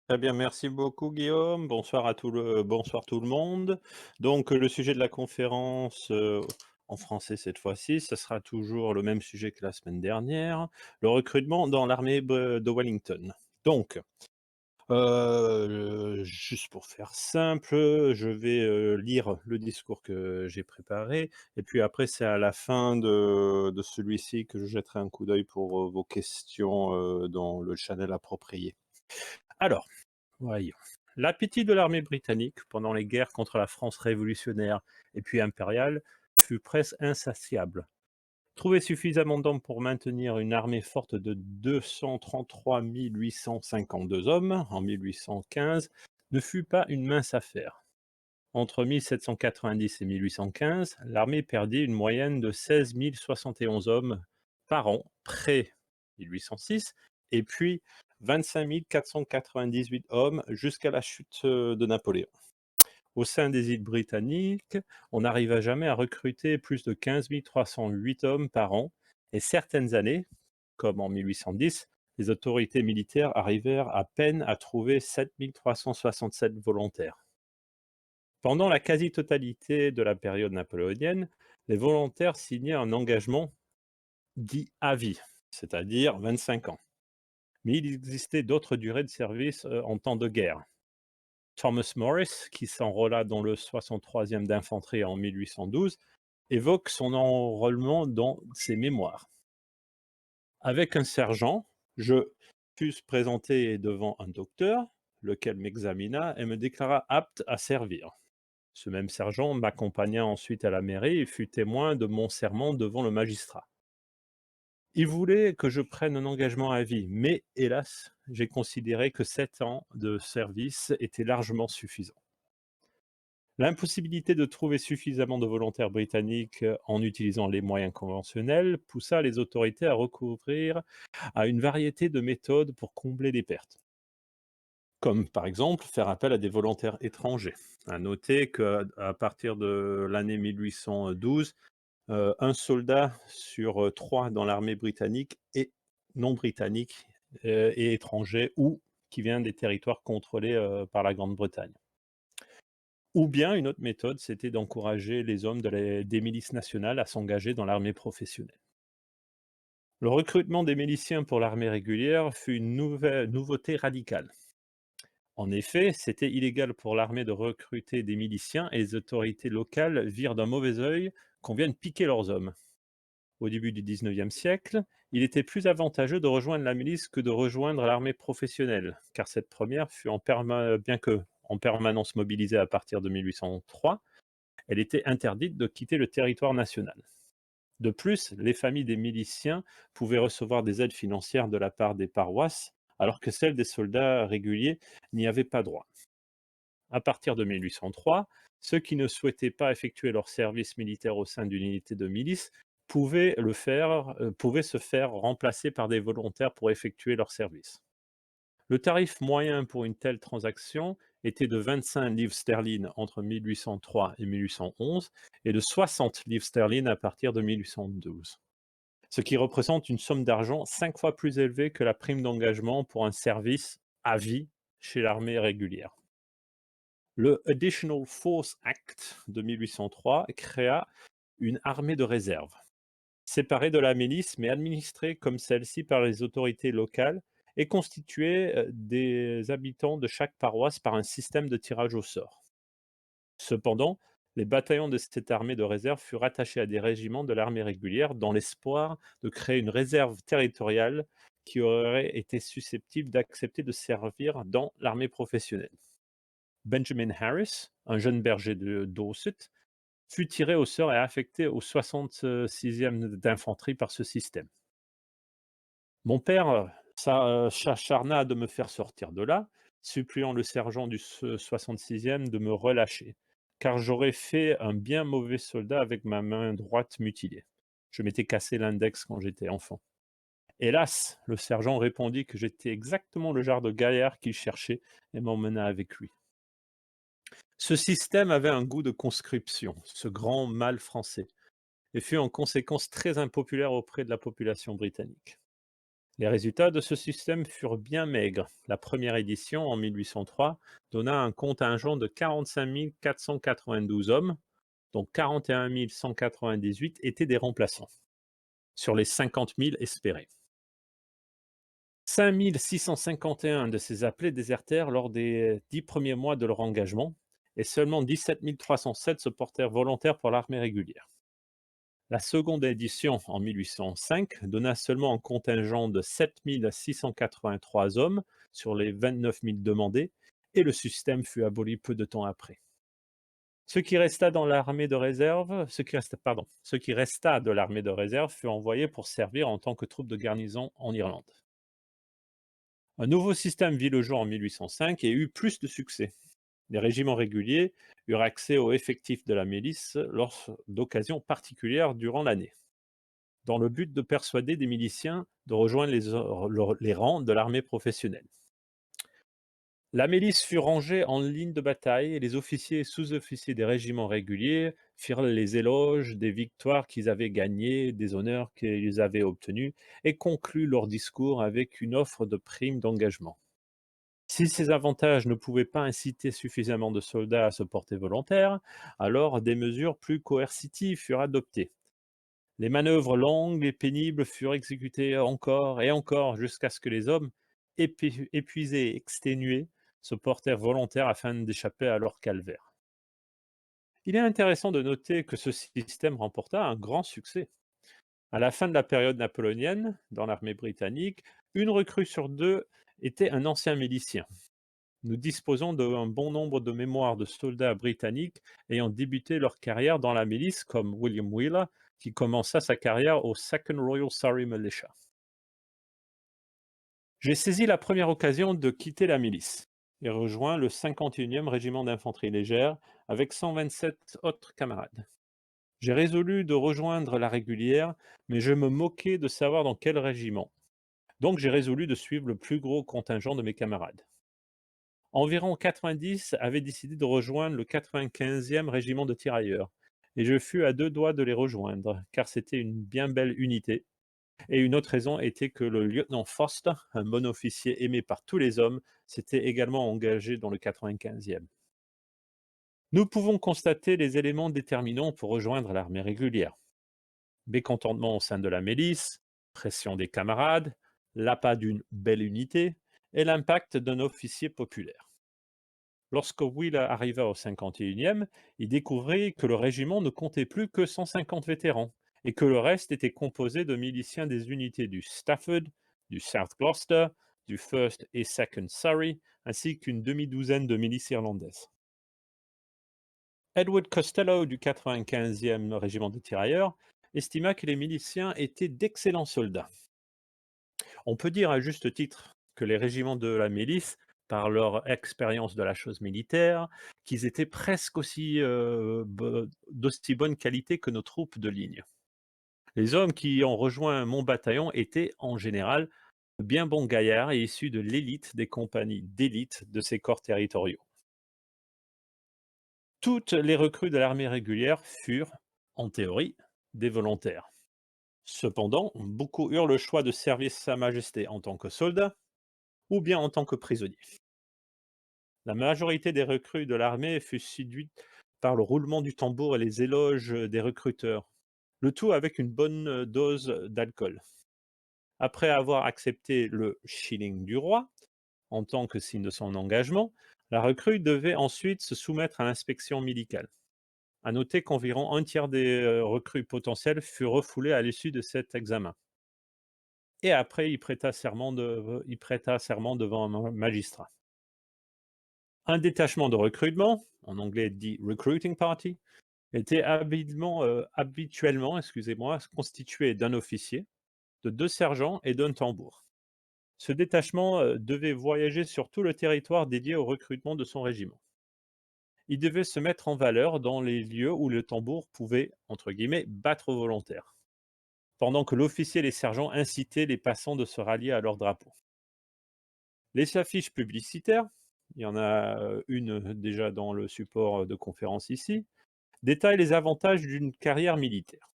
Très bien, merci beaucoup Guillaume. Bonsoir tout le monde. Donc le sujet de la conférence, en français cette fois-ci, ce sera toujours le même sujet que la semaine dernière, le recrutement dans l'armée de Wellington. Donc, juste pour faire simple, je vais, lire le discours que j'ai préparé et puis après c'est à la fin de celui-ci que je jetterai un coup d'œil pour, vos questions, dans le channel approprié. Alors, voyons. L'appétit de l'armée britannique pendant les guerres contre la France révolutionnaire et puis impériale fut presque insatiable. Trouver suffisamment d'hommes pour maintenir une armée forte de 233 852 hommes en 1815 ne fut pas une mince affaire. Entre 1790 et 1815, l'armée perdit une moyenne de 16 071 hommes par an, près 1806, et puis 25 498 hommes jusqu'à la chute de Napoléon. Au sein des îles britanniques, on n'arriva jamais à recruter plus de 15 308 hommes par an, et certaines années, comme en 1810, les autorités militaires arrivèrent à peine à trouver 7 367 volontaires. Pendant la quasi-totalité de la période napoléonienne, les volontaires signaient un engagement dit à vie, c'est-à-dire 25 ans. Mais il existait d'autres durées de service en temps de guerre. Thomas Morris, qui s'enrôla dans le 63e d'infanterie en 1812, évoque son enrôlement dans ses mémoires. Avec un sergent, je fus présenté devant un docteur, lequel m'examina et me déclara apte à servir. Ce même sergent m'accompagna ensuite à la mairie et fut témoin de mon serment devant le magistrat. Il voulait que je prenne un engagement à vie, mais hélas, j'ai considéré que 7 ans de service étaient largement suffisants. L'impossibilité de trouver suffisamment de volontaires britanniques en utilisant les moyens conventionnels poussa les autorités à recourir à une variété de méthodes pour combler les pertes, comme par exemple faire appel à des volontaires étrangers. À noter qu'à partir de l'année 1812, un soldat sur 3 dans l'armée britannique est non britannique et étranger ou qui vient des territoires contrôlés par la Grande-Bretagne. Ou bien une autre méthode, c'était d'encourager les hommes des milices nationales à s'engager dans l'armée professionnelle. Le recrutement des miliciens pour l'armée régulière fut une nouveauté radicale. En effet, c'était illégal pour l'armée de recruter des miliciens et les autorités locales virent d'un mauvais œil qu'on vienne piquer leurs hommes. Au début du XIXe siècle, il était plus avantageux de rejoindre la milice que de rejoindre l'armée professionnelle, car cette première fut bien que en permanence mobilisée à partir de 1803, elle était interdite de quitter le territoire national. De plus, les familles des miliciens pouvaient recevoir des aides financières de la part des paroisses, alors que celles des soldats réguliers n'y avaient pas droit. À partir de 1803, ceux qui ne souhaitaient pas effectuer leur service militaire au sein d'une unité de milice pouvaient se faire remplacer par des volontaires pour effectuer leur service. Le tarif moyen pour une telle transaction était de 25 livres sterling entre 1803 et 1811 et de 60 livres sterling à partir de 1812, ce qui représente une somme d'argent 5 fois plus élevée que la prime d'engagement pour un service à vie chez l'armée régulière. Le Additional Force Act de 1803 créa une armée de réserve, séparée de la milice mais administrée comme celle-ci par les autorités locales et constituée des habitants de chaque paroisse par un système de tirage au sort. Cependant, les bataillons de cette armée de réserve furent rattachés à des régiments de l'armée régulière dans l'espoir de créer une réserve territoriale qui aurait été susceptible d'accepter de servir dans l'armée professionnelle. Benjamin Harris, un jeune berger de Dorset, fut tiré au sort et affecté au 66e d'infanterie par ce système. Mon père s'acharna de me faire sortir de là, suppliant le sergent du 66e de me relâcher, car j'aurais fait un bien mauvais soldat avec ma main droite mutilée. Je m'étais cassé l'index quand j'étais enfant. Hélas, le sergent répondit que j'étais exactement le genre de gaillard qu'il cherchait et m'emmena avec lui. Ce système avait un goût de conscription, ce grand mal français, et fut en conséquence très impopulaire auprès de la population britannique. Les résultats de ce système furent bien maigres. La première édition, en 1803, donna un contingent de 45 492 hommes, dont 41 198 étaient des remplaçants, sur les 50 000 espérés. 5 651 de ces appelés désertèrent lors des 10 premiers mois de leur engagement, et seulement 17 307 se portèrent volontaires pour l'armée régulière. La seconde édition, en 1805, donna seulement un contingent de 7 683 hommes sur les 29 000 demandés, et le système fut aboli peu de temps après. Ce qui resta dans l'armée de réserve, ce qui resta de l'armée de réserve fut envoyé pour servir en tant que troupe de garnison en Irlande. Un nouveau système vit le jour en 1805 et eut plus de succès. Les régiments réguliers eurent accès aux effectifs de la milice lors d'occasions particulières durant l'année, dans le but de persuader des miliciens de rejoindre les rangs de l'armée professionnelle. La milice fut rangée en ligne de bataille et les officiers et sous-officiers des régiments réguliers firent les éloges des victoires qu'ils avaient gagnées, des honneurs qu'ils avaient obtenus, et conclurent leur discours avec une offre de primes d'engagement. Si ces avantages ne pouvaient pas inciter suffisamment de soldats à se porter volontaires, alors des mesures plus coercitives furent adoptées. Les manœuvres longues et pénibles furent exécutées encore et encore jusqu'à ce que les hommes, épuisés et exténués, se portèrent volontaires afin d'échapper à leur calvaire. Il est intéressant de noter que ce système remporta un grand succès. À la fin de la période napoléonienne, dans l'armée britannique, une recrue sur deux était un ancien milicien. Nous disposons d'un bon nombre de mémoires de soldats britanniques ayant débuté leur carrière dans la milice, comme William Wheeler, qui commença sa carrière au Second Royal Surrey Militia. J'ai saisi la première occasion de quitter la milice et rejoint le 51e régiment d'infanterie légère avec 127 autres camarades. J'ai résolu de rejoindre la régulière, mais je me moquais de savoir dans quel régiment. Donc j'ai résolu de suivre le plus gros contingent de mes camarades. Environ 90 avaient décidé de rejoindre le 95e régiment de tirailleurs, et je fus à deux doigts de les rejoindre, car c'était une bien belle unité. Et une autre raison était que le lieutenant Faust, un bon officier aimé par tous les hommes, s'était également engagé dans le 95e. Nous pouvons constater les éléments déterminants pour rejoindre l'armée régulière. Mécontentement au sein de la milice, pression des camarades, l'appât d'une belle unité et l'impact d'un officier populaire. Lorsque Will arriva au 51e, il découvrit que le régiment ne comptait plus que 150 vétérans et que le reste était composé de miliciens des unités du Stafford, du South Gloucester, du 1st et 2nd Surrey, ainsi qu'une demi-douzaine de milices irlandaises. Edward Costello du 95e régiment de tirailleurs estima que les miliciens étaient d'excellents soldats. On peut dire à juste titre que les régiments de la milice, par leur expérience de la chose militaire, qu'ils étaient presque aussi d'aussi bonne qualité que nos troupes de ligne. Les hommes qui ont rejoint mon bataillon étaient, en général, de bien bons gaillards et issus de l'élite des compagnies d'élite de ces corps territoriaux. Toutes les recrues de l'armée régulière furent, en théorie, des volontaires. Cependant, beaucoup eurent le choix de servir Sa Majesté en tant que soldats ou bien en tant que prisonniers. La majorité des recrues de l'armée fut séduite par le roulement du tambour et les éloges des recruteurs, le tout avec une bonne dose d'alcool. Après avoir accepté le shilling du roi, en tant que signe de son engagement, la recrue devait ensuite se soumettre à l'inspection médicale. À noter qu'environ un tiers des recrues potentielles furent refoulées à l'issue de cet examen. Et après, il prêta serment devant un magistrat. Un détachement de recrutement, en anglais dit recruiting party, était habituellement constitué d'un officier, de deux sergents et d'un tambour. Ce détachement devait voyager sur tout le territoire dédié au recrutement de son régiment. Il devait se mettre en valeur dans les lieux où le tambour pouvait, entre guillemets, battre aux volontaires, pendant que l'officier et les sergents incitaient les passants de se rallier à leur drapeau. Les affiches publicitaires, il y en a une déjà dans le support de conférence ici, détaillent les avantages d'une carrière militaire.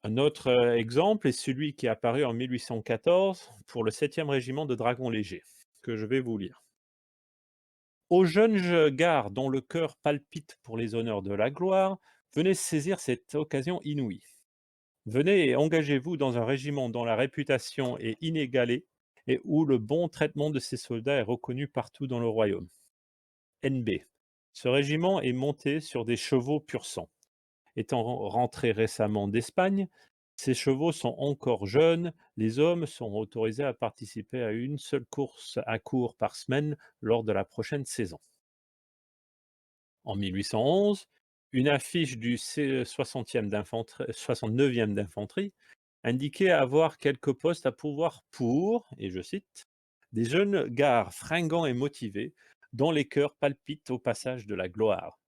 Un autre exemple est celui qui est apparu en 1814 pour le 7e régiment de dragons légers, que je vais vous lire. Aux jeunes gars dont le cœur palpite pour les honneurs de la gloire, venez saisir cette occasion inouïe. Venez et engagez-vous dans un régiment dont la réputation est inégalée et où le bon traitement de ses soldats est reconnu partout dans le royaume. NB. Ce régiment est monté sur des chevaux pur sang. Étant rentrés récemment d'Espagne, ces chevaux sont encore jeunes. Les hommes sont autorisés à participer à une seule course à court par semaine lors de la prochaine saison. En 1811, une affiche du 69e d'infanterie indiquait avoir quelques postes à pourvoir pour, et je cite, des jeunes gars fringants et motivés, dont les cœurs palpitent au passage de la gloire.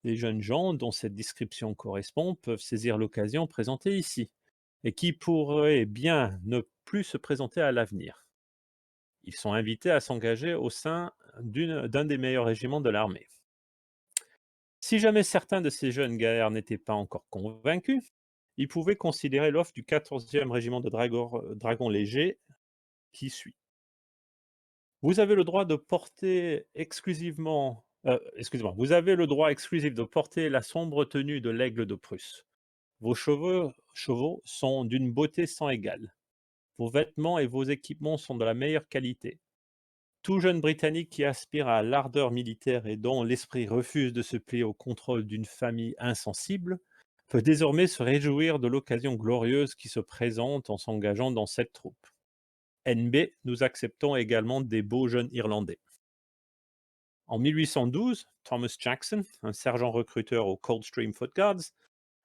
Les jeunes gens dont cette description correspond peuvent saisir l'occasion présentée ici, et qui pourraient bien ne plus se présenter à l'avenir. Ils sont invités à s'engager au sein d'un des meilleurs régiments de l'armée. Si jamais certains de ces jeunes gaillards n'étaient pas encore convaincus, ils pouvaient considérer l'offre du 14e régiment de dragons légers qui suit. Vous avez le droit de porter exclusivement, excusez-moi, vous avez le droit exclusif de porter la sombre tenue de l'aigle de Prusse. Vos chevaux sont d'une beauté sans égale. Vos vêtements et vos équipements sont de la meilleure qualité. Tout jeune Britannique qui aspire à l'ardeur militaire et dont l'esprit refuse de se plier au contrôle d'une famille insensible peut désormais se réjouir de l'occasion glorieuse qui se présente en s'engageant dans cette troupe. NB, nous acceptons également des beaux jeunes Irlandais. En 1812, Thomas Jackson, un sergent recruteur au Coldstream Foot Guards,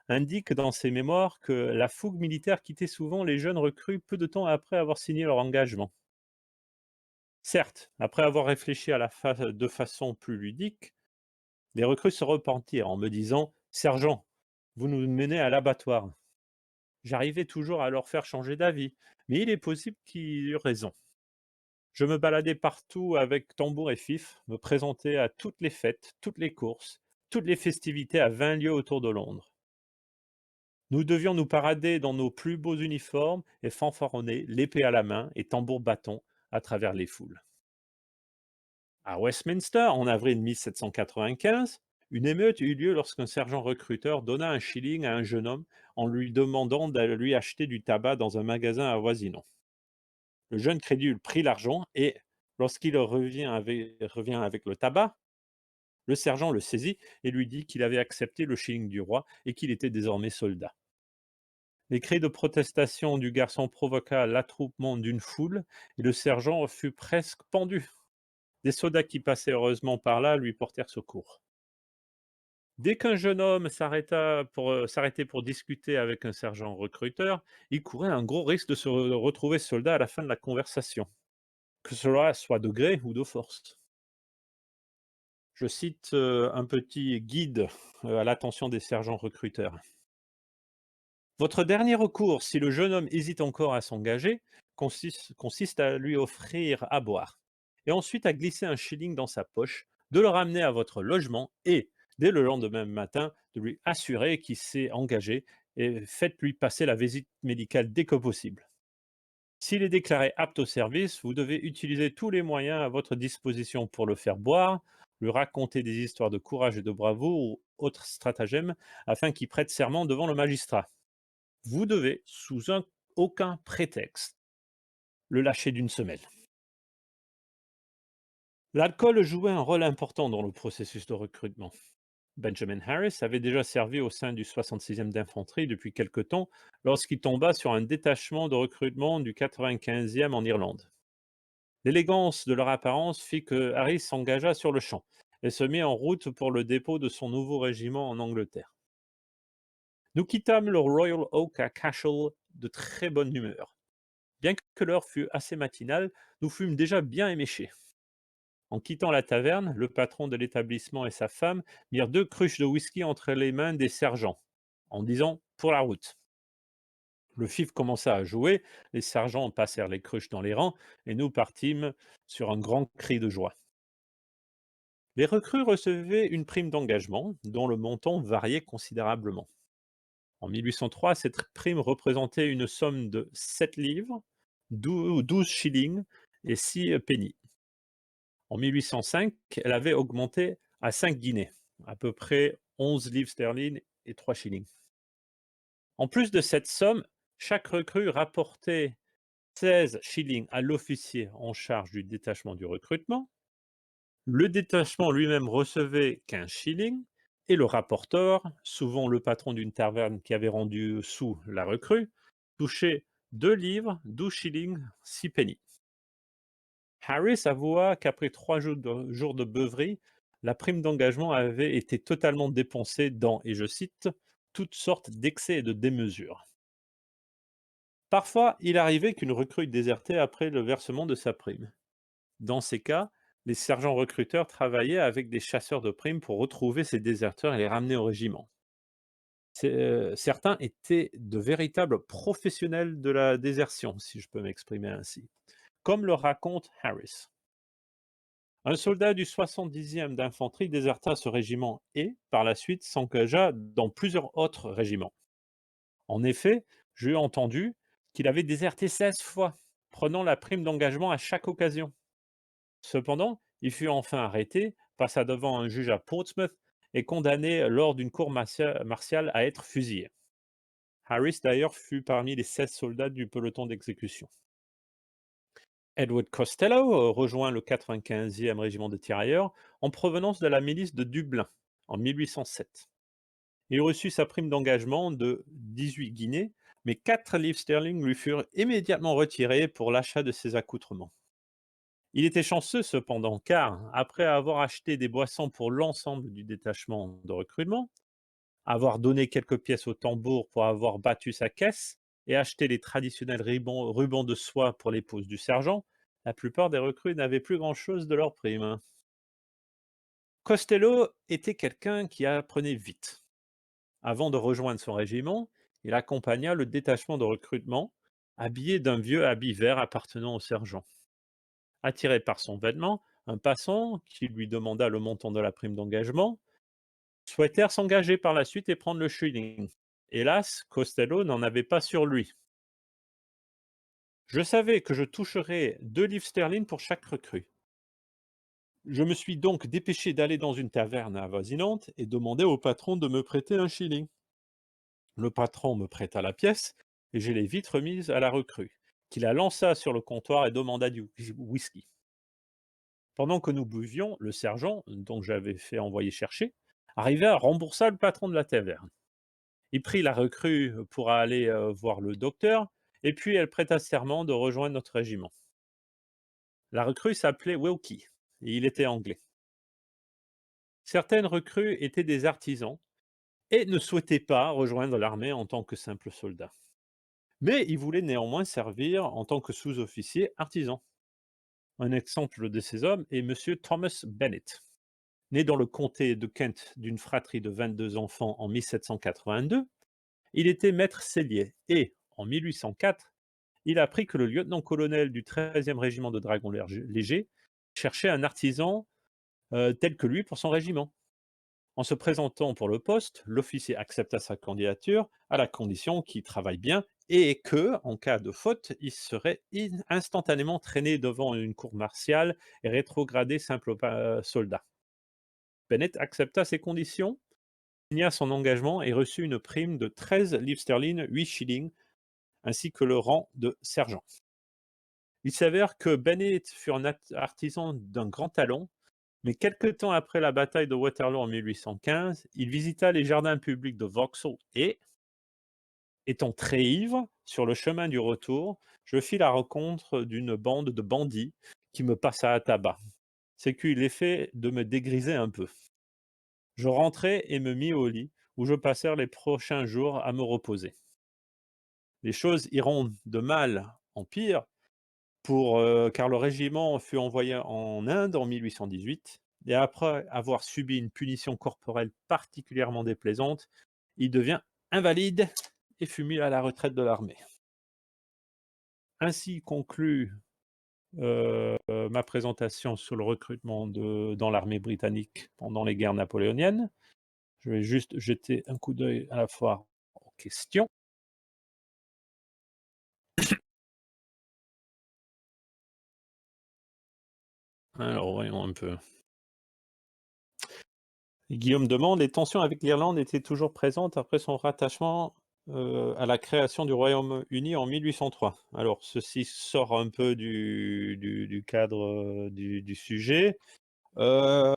indique dans ses mémoires que la fougue militaire quittait souvent les jeunes recrues peu de temps après avoir signé leur engagement. Certes, après avoir réfléchi de façon plus ludique, les recrues se repentirent en me disant: «Sergent, vous nous menez à l'abattoir.» J'arrivais toujours à leur faire changer d'avis, mais il est possible qu'ils eurent raison. Je me baladais partout avec tambour et fif, me présentais à toutes les fêtes, toutes les courses, toutes les festivités à 20 lieues autour de Londres. Nous devions nous parader dans nos plus beaux uniformes et fanfaronner, l'épée à la main et tambour-bâton, à travers les foules. À Westminster, en avril 1795, une émeute eut lieu lorsqu'un sergent recruteur donna un shilling à un jeune homme en lui demandant de lui acheter du tabac dans un magasin avoisinant. Le jeune crédule prit l'argent et, lorsqu'il revient avec le tabac, le sergent le saisit et lui dit qu'il avait accepté le shilling du roi et qu'il était désormais soldat. Les cris de protestation du garçon provoqua l'attroupement d'une foule et le sergent fut presque pendu. Des soldats qui passaient heureusement par là lui portèrent secours. Dès qu'un jeune homme s'arrêtait pour discuter avec un sergent recruteur, il courait un gros risque de se retrouver soldat à la fin de la conversation, que cela soit de gré ou de force. Je cite un petit guide à l'attention des sergents recruteurs. Votre dernier recours, si le jeune homme hésite encore à s'engager, consiste à lui offrir à boire, et ensuite à glisser un shilling dans sa poche, de le ramener à votre logement et, dès le lendemain matin, de lui assurer qu'il s'est engagé et faites-lui passer la visite médicale dès que possible. S'il est déclaré apte au service, vous devez utiliser tous les moyens à votre disposition pour le faire boire, lui raconter des histoires de courage et de bravoure ou autres stratagèmes afin qu'il prête serment devant le magistrat. Vous devez, aucun prétexte, le lâcher d'une semelle. L'alcool jouait un rôle important dans le processus de recrutement. Benjamin Harris avait déjà servi au sein du 66e d'infanterie depuis quelque temps lorsqu'il tomba sur un détachement de recrutement du 95e en Irlande. L'élégance de leur apparence fit que Harris s'engagea sur le champ et se mit en route pour le dépôt de son nouveau régiment en Angleterre. Nous quittâmes le Royal Oak à Cashel de très bonne humeur. Bien que l'heure fût assez matinale, nous fûmes déjà bien éméchés. En quittant la taverne, le patron de l'établissement et sa femme mirent 2 cruches de whisky entre les mains des sergents, en disant: «Pour la route.» Le fif commença à jouer, les sergents passèrent les cruches dans les rangs, et nous partîmes sur un grand cri de joie. Les recrues recevaient une prime d'engagement, dont le montant variait considérablement. En 1803, cette prime représentait une somme de 7 livres, 12 shillings et 6 pennies. En 1805, elle avait augmenté à 5 guinées, à peu près 11 livres sterling et 3 shillings. En plus de cette somme, chaque recrue rapportait 16 shillings à l'officier en charge du détachement du recrutement. Le détachement lui-même recevait 15 shillings et le rapporteur, souvent le patron d'une taverne qui avait rendu sous la recrue, touchait 2 livres, 12 shillings, 6 pennies. Harris avoua qu'après 3 jours de beuverie, la prime d'engagement avait été totalement dépensée dans, et je cite, toutes sortes d'excès et de démesures. Parfois, il arrivait qu'une recrue désertait après le versement de sa prime. Dans ces cas, les sergents recruteurs travaillaient avec des chasseurs de primes pour retrouver ces déserteurs et les ramener au régiment. Certains étaient de véritables professionnels de la désertion, si je peux m'exprimer ainsi, comme le raconte Harris. Un soldat du 70e d'infanterie déserta ce régiment et, par la suite, s'engagea dans plusieurs autres régiments. En effet, j'ai entendu qu'il avait déserté 16 fois, prenant la prime d'engagement à chaque occasion. Cependant, il fut enfin arrêté, passa devant un juge à Portsmouth et condamné lors d'une cour martiale à être fusillé. Harris d'ailleurs fut parmi les 16 soldats du peloton d'exécution. Edward Costello rejoint le 95e régiment de tirailleurs en provenance de la milice de Dublin en 1807. Il reçut sa prime d'engagement de 18 guinées, mais 4 livres sterling lui furent immédiatement retirés pour l'achat de ses accoutrements. Il était chanceux cependant, car après avoir acheté des boissons pour l'ensemble du détachement de recrutement, avoir donné quelques pièces au tambour pour avoir battu sa caisse et acheté les traditionnels rubans de soie pour l'épouse du sergent, la plupart des recrues n'avaient plus grand-chose de leur prime. Costello était quelqu'un qui apprenait vite. Avant de rejoindre son régiment, il accompagna le détachement de recrutement, habillé d'un vieux habit vert appartenant au sergent. Attiré par son vêtement, un passant, qui lui demanda le montant de la prime d'engagement, souhaitèrent s'engager par la suite et prendre le shilling. Hélas, Costello n'en avait pas sur lui. Je savais que je toucherais 2 livres sterling pour chaque recrue. Je me suis donc dépêché d'aller dans une taverne avoisinante et demander au patron de me prêter un shilling. Le patron me prêta la pièce et je l'ai vite remise à la recrue, qui la lança sur le comptoir et demanda du whisky. Pendant que nous buvions, le sergent, dont j'avais fait envoyer chercher, arriva, remboursa le patron de la taverne. Il prit la recrue pour aller voir le docteur, et puis elle prêta serment de rejoindre notre régiment. La recrue s'appelait Wilkie, et il était anglais. Certaines recrues étaient des artisans et ne souhaitaient pas rejoindre l'armée en tant que simples soldats. Mais ils voulaient néanmoins servir en tant que sous-officiers artisans. Un exemple de ces hommes est M. Thomas Bennett. Né dans le comté de Kent d'une fratrie de 22 enfants en 1782, il était maître sellier et, en 1804, il apprit que le lieutenant-colonel du 13e régiment de dragons légers cherchait un artisan tel que lui pour son régiment. En se présentant pour le poste, l'officier accepta sa candidature à la condition qu'il travaille bien et que, en cas de faute, il serait instantanément traîné devant une cour martiale et rétrogradé simple soldat. Bennett accepta ces conditions, signa son engagement et reçut une prime de 13 livres sterling, 8 shillings, ainsi que le rang de sergent. Il s'avère que Bennett fut un artisan d'un grand talent, mais quelque temps après la bataille de Waterloo en 1815, il visita les jardins publics de Vauxhall et, étant très ivre, sur le chemin du retour, je fis la rencontre d'une bande de bandits qui me passa à tabac, ce qui eut l'effet de me dégriser un peu. Je rentrai et me mis au lit, où je passai les prochains jours à me reposer. Les choses iront de mal en pire car le régiment fut envoyé en Inde en 1818 et après avoir subi une punition corporelle particulièrement déplaisante, il devient invalide et fut mis à la retraite de l'armée. Ainsi conclut ma présentation sur le recrutement dans l'armée britannique pendant les guerres napoléoniennes. Je vais juste jeter un coup d'œil à la fois questions. Alors voyons un peu. Guillaume demande: «Les tensions avec l'Irlande étaient toujours présentes après son rattachement, à la création du Royaume-Uni en 1803». Alors ceci sort un peu du cadre, du sujet. Heu,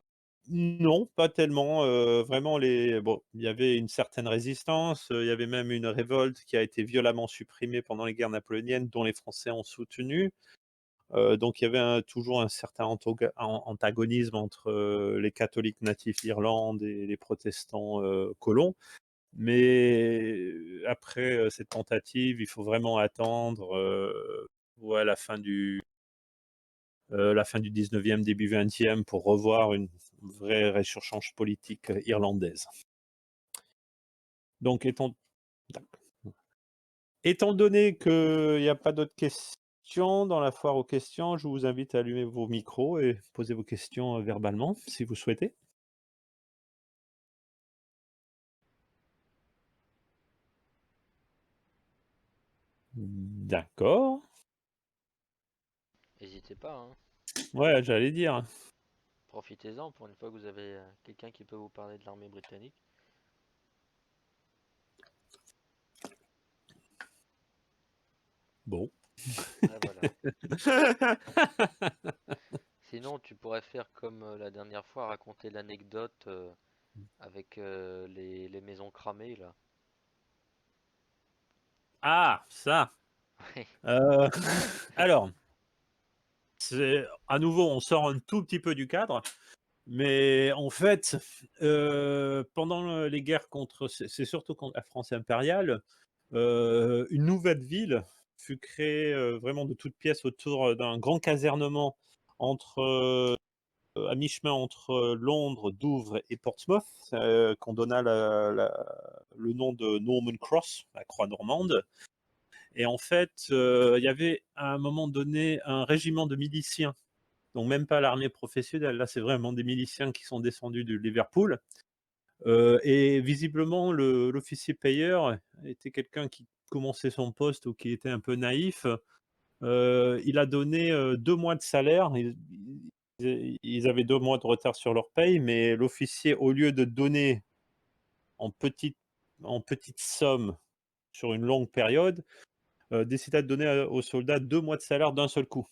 non, pas tellement, vraiment bon, il y avait une certaine résistance, il y avait même une révolte qui a été violemment supprimée pendant les guerres napoléoniennes, dont les Français ont soutenu. Donc il y avait toujours un certain antagonisme entre, les catholiques natifs d'Irlande et les protestants, colons. Mais après, cette tentative, il faut vraiment attendre, ouais, la fin du 19e, début 20e pour revoir une vraie résurgence politique, irlandaise. Donc étant donné qu'il y a pas d'autres questions dans la foire aux questions, je vous invite à allumer vos micros et poser vos questions, verbalement, si vous souhaitez. D'accord. N'hésitez pas, hein. Ouais, j'allais dire. Profitez-en pour une fois que vous avez quelqu'un qui peut vous parler de l'armée britannique. Bon. Ah voilà. Sinon, tu pourrais faire comme la dernière fois, raconter l'anecdote avec les maisons cramées là. Ah, ça! Heu, alors, c'est à nouveau, on sort un tout petit peu du cadre, mais en fait, pendant les guerres contre c'est surtout contre la France impériale, une nouvelle ville fut créée, vraiment de toutes pièces autour, d'un grand casernement entre, à mi-chemin entre, Londres, Douvres et Portsmouth, qu'on donna le nom de Norman Cross, la croix normande. Et en fait, il y avait à un moment donné un régiment de miliciens, donc même pas l'armée professionnelle, là c'est vraiment des miliciens qui sont descendus de Liverpool, et visiblement l'officier payeur était quelqu'un qui commençait son poste ou qui était un peu naïf. Il a donné, 2 mois de salaire. Ils avaient 2 mois de retard sur leur paye, mais l'officier, au lieu de donner en petite en petites sommes sur une longue période, décida de donner, aux soldats 2 mois de salaire d'un seul coup.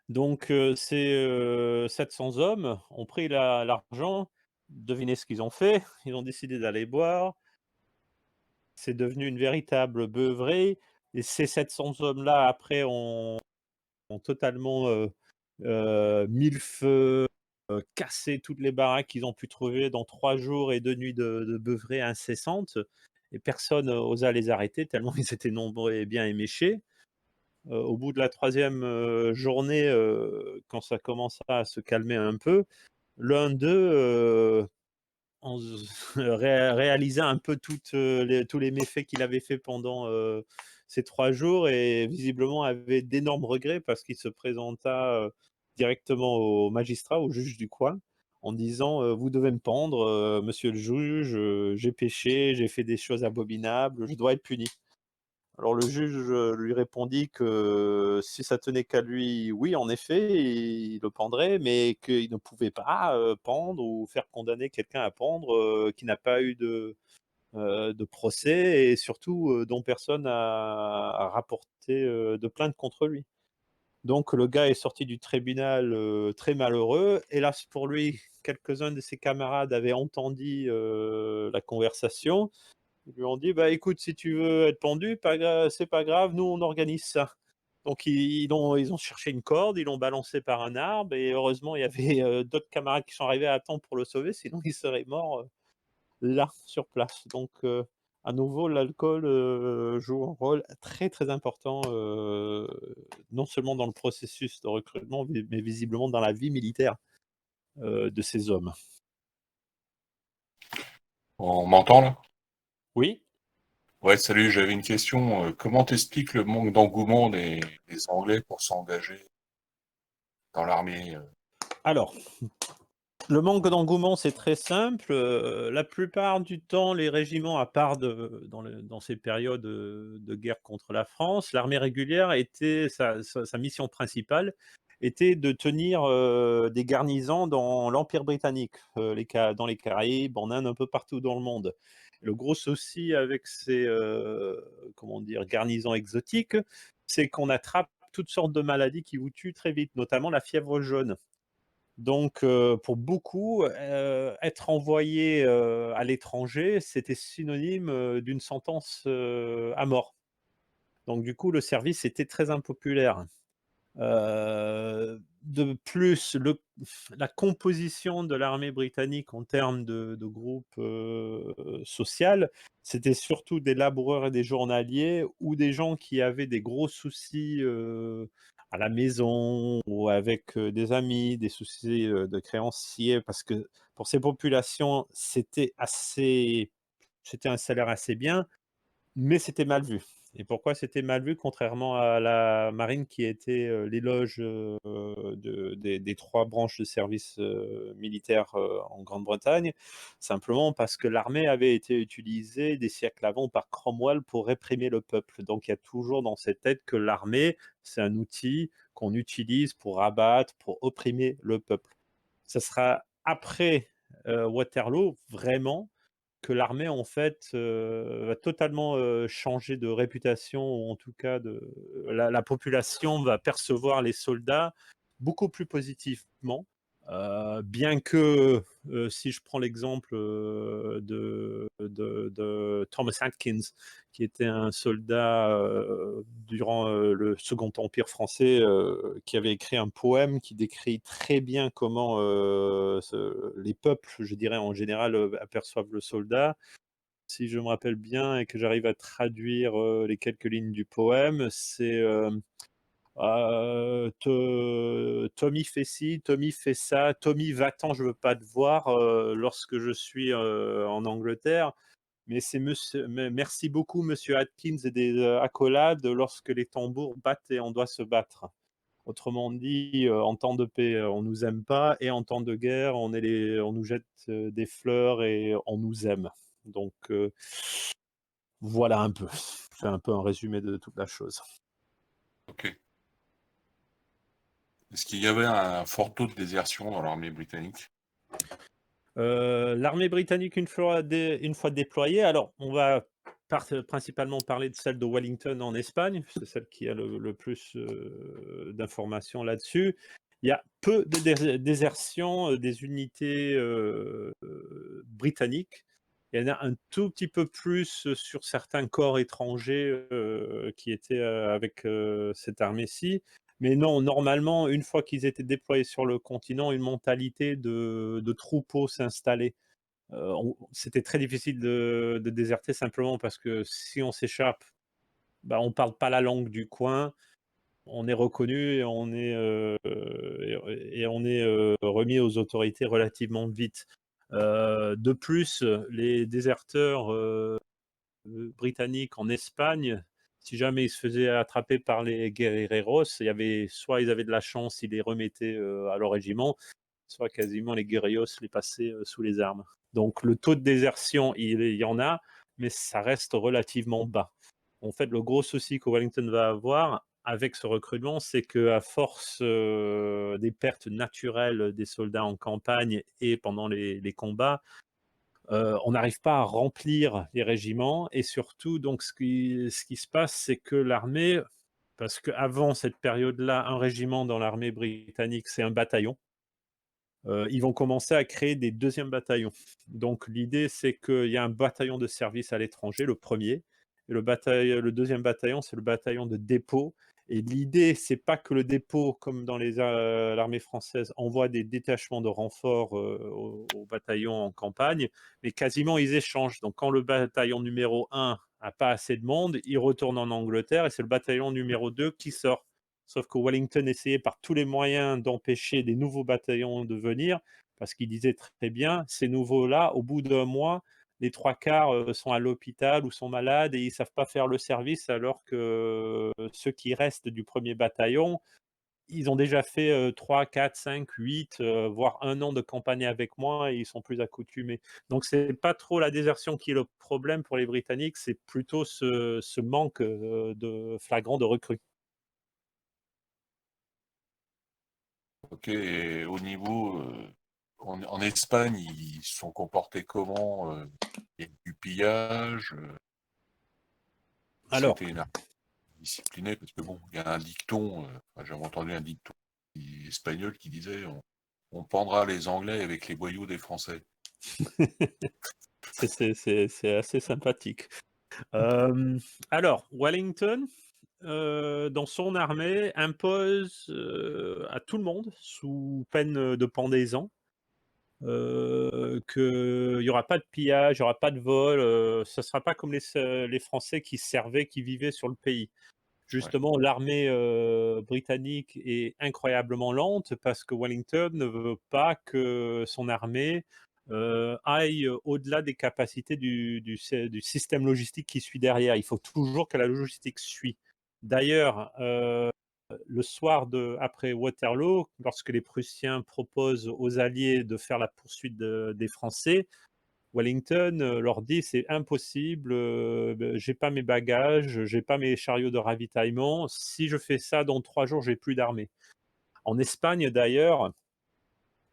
Donc ces, 700 hommes ont pris l'argent. Devinez ce qu'ils ont fait? Ils ont décidé d'aller boire. C'est devenu une véritable beuverie et ces 700 hommes-là, après, ont totalement, mis le feu, cassé toutes les baraques qu'ils ont pu trouver dans 3 jours et 2 nuits de beuverie incessante et personne, osa les arrêter tellement ils étaient nombreux et bien éméchés. Au bout de la troisième journée, quand ça commença à se calmer un peu, l'un d'eux, en z réalisa un peu tous les méfaits qu'il avait fait pendant, ces 3 jours et visiblement avait d'énormes regrets parce qu'il se présenta, directement au magistrat, au juge du coin, en disant: «Vous devez me pendre, monsieur le juge, j'ai péché, j'ai fait des choses abominables, je dois être puni». Alors le juge, lui répondit que si ça tenait qu'à lui, oui, en effet, il le pendrait, mais qu'il ne pouvait pas, pendre ou faire condamner quelqu'un à pendre, qui n'a pas eu de procès et surtout, dont personne a rapporté, de plainte contre lui. Donc le gars est sorti du tribunal, très malheureux. Hélas pour lui, quelques-uns de ses camarades avaient entendu, la conversation. Ils lui ont dit: «Bah, écoute, si tu veux être pendu, c'est pas grave, nous on organise ça». Donc ils ont cherché une corde, ils l'ont balancé par un arbre et heureusement il y avait, d'autres camarades qui sont arrivés à temps pour le sauver, sinon il serait mort, là, sur place. Donc à nouveau l'alcool, joue un rôle très, très important, non seulement dans le processus de recrutement, mais visiblement dans la vie militaire, de ces hommes. On m'entend là? Oui? Ouais, salut, j'avais une question. Comment t'expliques le manque d'engouement des Anglais pour s'engager dans l'armée? Alors Le manque d'engouement, c'est très simple, la plupart du temps, les régiments, à part dans ces périodes, de guerre contre la France, l'armée régulière était sa mission principale était de tenir, des garnisons dans l'Empire britannique, dans les Caraïbes, en Inde, un peu partout dans le monde. Le gros souci avec ces, comment dire? Garnisons exotiques, c'est qu'on attrape toutes sortes de maladies qui vous tuent très vite, notamment la fièvre jaune. Donc, pour beaucoup, être envoyé, à l'étranger, c'était synonyme, d'une sentence, à mort. Donc du coup, le service était très impopulaire. De plus, la composition de l'armée britannique en termes de groupe, social, c'était surtout des laboureurs et des journaliers ou des gens qui avaient des gros soucis, à la maison ou avec, des amis, des soucis, de créanciers. Parce que pour ces populations, c'était un salaire assez bien, mais c'était mal vu. Et pourquoi c'était mal vu? Contrairement à la marine qui était, l'éloge, des 3 branches de service, militaire, en Grande-Bretagne, simplement parce que l'armée avait été utilisée des siècles avant par Cromwell pour réprimer le peuple. Donc il y a toujours dans cette tête que l'armée, c'est un outil qu'on utilise pour abattre, pour opprimer le peuple. Ça sera après, Waterloo, vraiment, que l'armée, en fait, va totalement, changer de réputation ou en tout cas la population va percevoir les soldats beaucoup plus positivement. Bien que, si je prends l'exemple, de Thomas Atkins, qui était un soldat, durant, le Second Empire français, qui avait écrit un poème qui décrit très bien comment, les peuples, je dirais en général, aperçoivent le soldat. Si je me rappelle bien et que j'arrive à traduire, les quelques lignes du poème, c'est, Tommy fait ci, Tommy fait ça, Tommy va-t'en, je veux pas te voir, lorsque je suis, en Angleterre. Mais c'est merci beaucoup monsieur Atkins et des, accolades lorsque les tambours battent et on doit se battre. Autrement dit, en temps de paix, on nous aime pas et en temps de guerre, on nous jette, des fleurs et on nous aime. Donc, voilà un peu. C'est un peu un résumé de toute la chose. Ok. Est-ce qu'il y avait un fort taux de désertion dans l'armée britannique? L'armée britannique une fois déployée, alors on va principalement parler de celle de Wellington en Espagne, c'est celle qui a le plus, d'informations là-dessus. Il y a peu de désertion, des unités, britanniques. Il y en a un tout petit peu plus, sur certains corps étrangers, qui étaient, avec, cette armée-ci. Mais non, normalement, une fois qu'ils étaient déployés sur le continent, une mentalité de troupeau s'installait. C'était très difficile de déserter simplement parce que si on s'échappe, bah, on parle pas la langue du coin, on est reconnu et on est, remis aux autorités relativement vite. De plus, les déserteurs, britanniques en Espagne, si jamais ils se faisaient attraper par les guerrilleros, il y avait soit ils avaient de la chance, ils les remettaient, à leur régiment, soit quasiment les guerrillos les passaient, sous les armes. Donc le taux de désertion, il y en a, mais ça reste relativement bas. En fait, le gros souci que Wellington va avoir avec ce recrutement, c'est qu'à force, des pertes naturelles des soldats en campagne et pendant les combats, on n'arrive pas à remplir les régiments et surtout donc ce qui se passe, c'est que l'armée, parce qu'avant cette période-là, un régiment dans l'armée britannique, c'est un bataillon. Ils vont commencer à créer des deuxièmes bataillons. Donc l'idée, c'est qu'il y a un bataillon de service à l'étranger, le premier, et le deuxième bataillon, c'est le bataillon de dépôt. Et l'idée, c'est pas que le dépôt, comme dans l'armée française, envoie des détachements de renforts au bataillon en campagne, mais quasiment ils échangent. Donc quand le bataillon numéro 1 a pas assez de monde, il retourne en Angleterre et c'est le bataillon numéro 2 qui sort. Sauf que Wellington essayait par tous les moyens d'empêcher des nouveaux bataillons de venir, parce qu'il disait très bien, ces nouveaux-là, au bout d'un mois, les trois quarts sont à l'hôpital ou sont malades et ils ne savent pas faire le service, alors que ceux qui restent du premier bataillon, ils ont déjà fait 3, 4, 5, 8, voire 1 an de campagne avec moi et ils sont plus accoutumés. Donc c'est pas trop la désertion qui est le problème pour les Britanniques, c'est plutôt ce manque de flagrant de recrues. Ok, et au niveau, en Espagne, ils se sont comportés comment? Il y a eu du pillage? Alors, C'était une armée disciplinée? Parce que bon, il y a un dicton, enfin, j'avais entendu un dicton espagnol qui disait on pendra les Anglais avec les voyous des Français. c'est assez sympathique. Alors, Wellington, dans son armée, impose à tout le monde, sous peine de pendaison, qu'il n'y aura pas de pillage, il n'y aura pas de vol, ce ne sera pas comme les Français qui servaient, qui vivaient sur le pays. Ouais, Justement, l'armée britannique est incroyablement lente parce que Wellington ne veut pas que son armée aille au-delà des capacités du système logistique qui suit derrière. Il faut toujours que la logistique suit. D'ailleurs, le soir après Waterloo, lorsque les Prussiens proposent aux Alliés de faire la poursuite des Français, Wellington leur dit c'est impossible, j'ai pas mes bagages, j'ai pas mes chariots de ravitaillement. Si je fais ça dans 3 jours, j'ai plus d'armée. En Espagne d'ailleurs,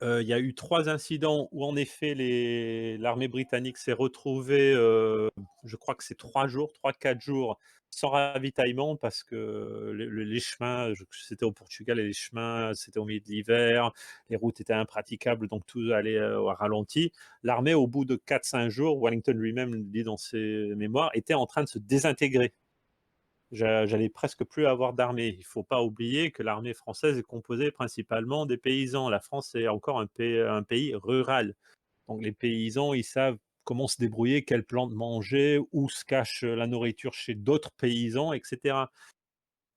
il y a eu 3 incidents où en effet l'armée britannique s'est retrouvée, je crois que c'est 3 jours, 3, 4 jours sans ravitaillement parce que les chemins, c'était au Portugal et les chemins, c'était au milieu de l'hiver, les routes étaient impraticables, donc tout allait au ralenti. L'armée, au bout de 4, 5 jours, Wellington lui-même le dit dans ses mémoires, était en train de se désintégrer. J'allais presque plus avoir d'armée. Il ne faut pas oublier que l'armée française est composée principalement des paysans. La France est encore un pays rural. Donc les paysans, ils savent comment se débrouiller, quelles plantes manger, où se cache la nourriture chez d'autres paysans, etc.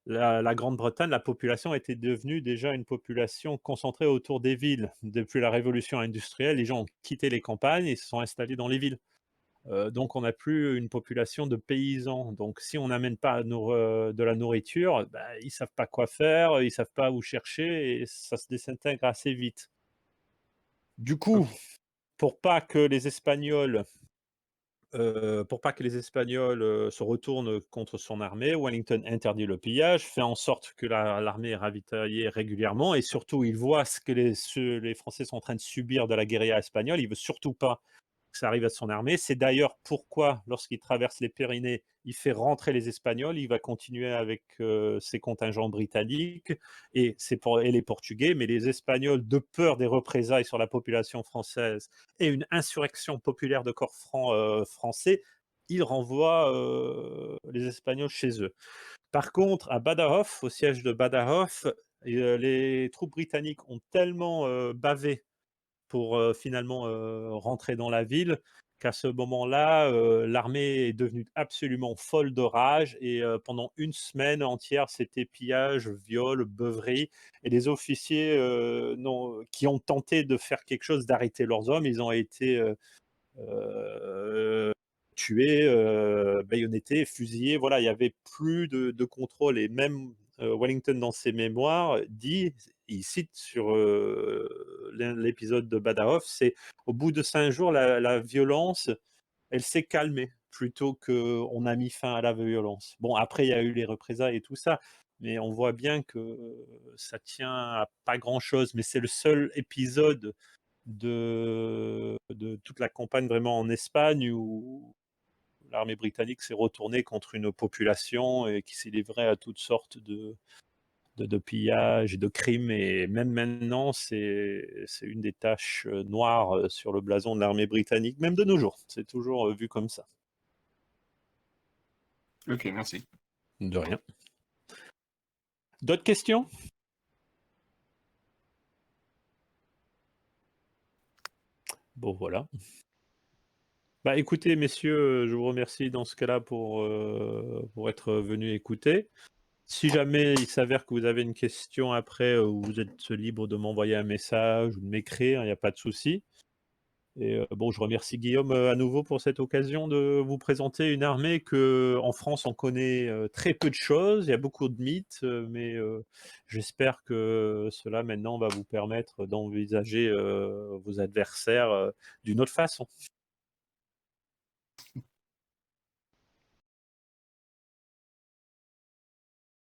La Grande-Bretagne, la population était devenue déjà une population concentrée autour des villes. Depuis la révolution industrielle, les gens ont quitté les campagnes et se sont installés dans les villes. Donc on n'a plus une population de paysans. Donc si on n'amène pas de la nourriture, bah, ils ne savent pas quoi faire, ils ne savent pas où chercher et ça se désintègre assez vite. Du coup, ok. pour pas que les Espagnols, se retournent contre son armée, Wellington interdit le pillage, fait en sorte que l'armée est ravitaillée régulièrement et surtout il voit ce que les Français sont en train de subir de la guérilla espagnole. Il veut surtout pas que ça arrive à son armée. C'est d'ailleurs pourquoi, lorsqu'il traverse les Pyrénées, il fait rentrer les Espagnols. Il va continuer avec ses contingents britanniques et les Portugais. Mais les Espagnols, de peur des représailles sur la population française et une insurrection populaire de corps français, ils renvoient les Espagnols chez eux. Par contre, à Badajoz, au siège de Badajoz, les troupes britanniques ont tellement bavé pour finalement rentrer dans la ville, qu'à ce moment-là, l'armée est devenue absolument folle de rage et pendant une semaine entière, c'était pillage, viol, beuverie et les officiers qui ont tenté de faire quelque chose, d'arrêter leurs hommes, ils ont été tués, baïonnettés, fusillés. Voilà, il n'y avait plus de contrôle et même Wellington dans ses mémoires dit, il cite sur l'épisode de Badajoz, c'est au bout de 5 jours, la violence, elle s'est calmée plutôt qu'on a mis fin à la violence. Bon, après, il y a eu les représailles et tout ça, mais on voit bien que ça tient à pas grand-chose. Mais c'est le seul épisode de toute la campagne vraiment en Espagne où l'armée britannique s'est retournée contre une population et qui s'est livrée à toutes sortes de pillages et de crimes. Et même maintenant, c'est une des taches noires sur le blason de l'armée britannique, même de nos jours. C'est toujours vu comme ça. Ok, merci. De rien. D'autres questions? Bon, voilà. Bah, écoutez, messieurs, je vous remercie dans ce cas-là pour être venus écouter. Si jamais il s'avère que vous avez une question après, vous êtes libre de m'envoyer un message ou de m'écrire, il n'y a pas de souci. Et bon, je remercie Guillaume, à nouveau pour cette occasion de vous présenter une armée que en France on connaît, très peu de choses. Il y a beaucoup de mythes, mais j'espère que cela maintenant va vous permettre d'envisager, vos adversaires, d'une autre façon.